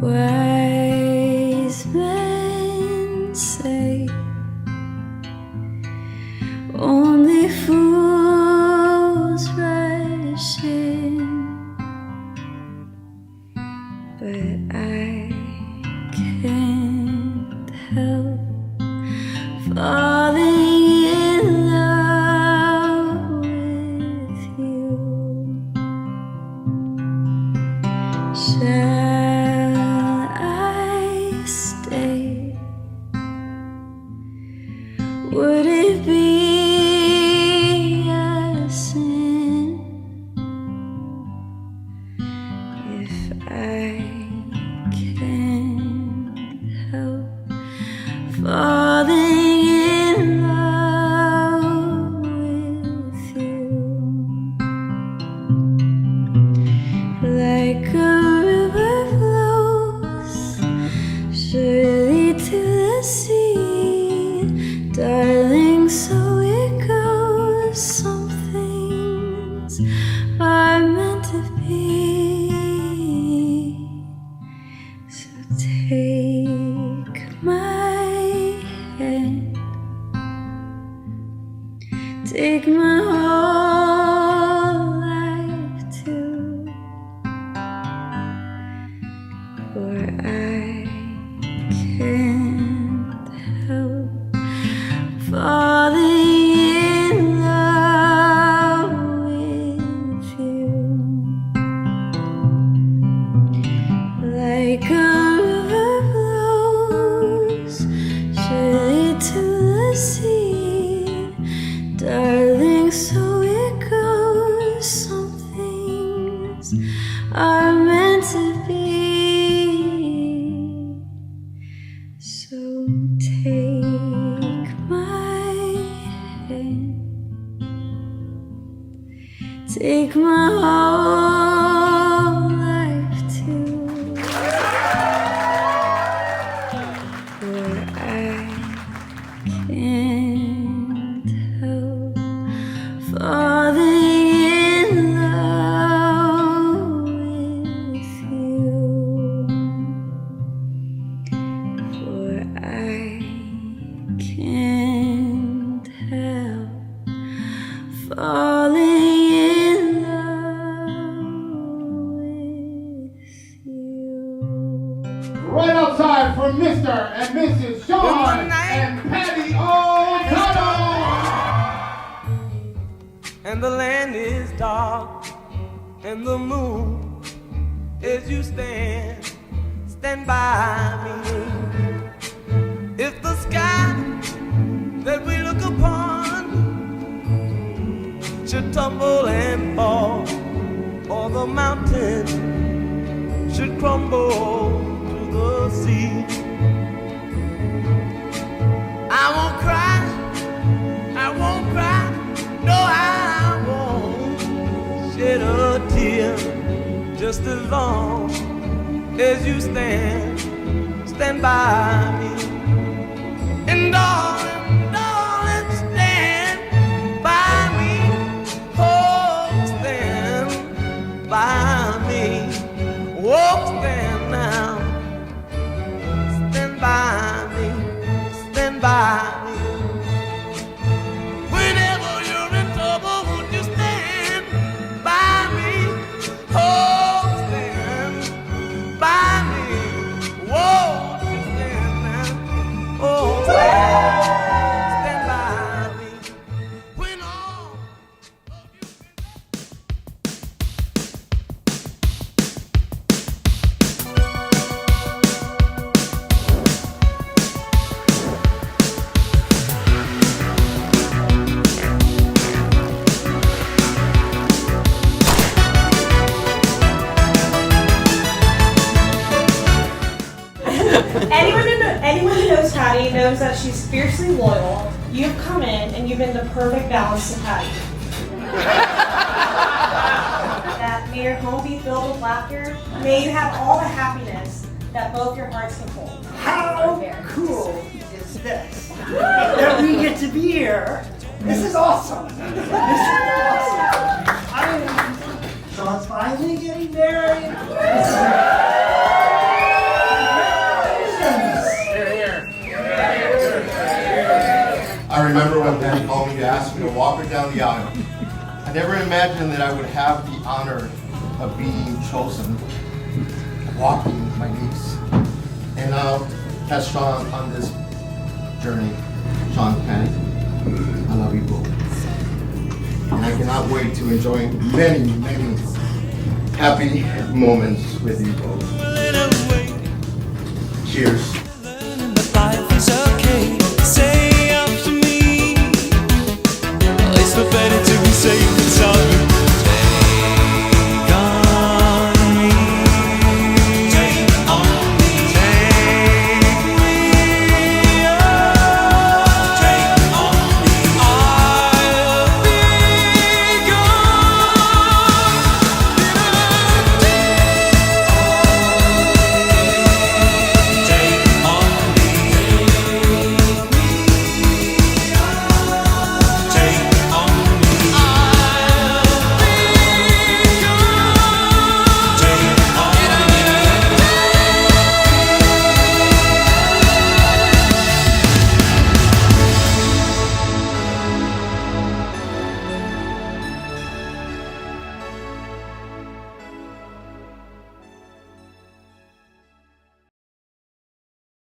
Wise men say only fools rush in, but I can't help falling in love with you. Shall I stay? Would it be a sin if I can't help falling in love with you? Like a river flows surely to the sea, darling, so it goes. Some things are meant to be. So take my hand, take my whole life too, for I can't help falling in love with you. Like a river flows surely to the sea, darling, so it goes. Some things are meant to be. So take my hand, take my whole life too, for I can't help falling in love with you, for I can't help falling in love with you. Right outside for Mr. and Mrs. Sean and Patti Sean. And the land is dark, and the moon, as you stand by me. If the sky that we look upon should tumble and fall, or the mountain should crumble to the sea, I won't cry, no, I won't shed a tear, just as long as you stand by me. And darling, stand by me, oh, stand by me, oh, stand now, stand by me, stand by me. Whenever you're in trouble, won't you stand by me, oh, stand by me, won't you stand now, oh, stand by me. When all of you Anyone who knows Patti knows that she's fiercely loyal. You've come in and you've been the perfect balance to Patti. That may your home be filled with laughter. May you have all the happiness that both your hearts can hold. How cool is this? That we get to be here. This is awesome. This is awesome. Sean's finally getting married. asked me to walk her down the aisle. I never imagined that I would have the honor of being chosen, walking with my niece. And now, has Sean on this journey. Sean, Patti, I love you both. And I cannot wait to enjoy many, many happy moments with you both. Cheers. Life is okay. Say up to me. It's no better to be safe than sorry.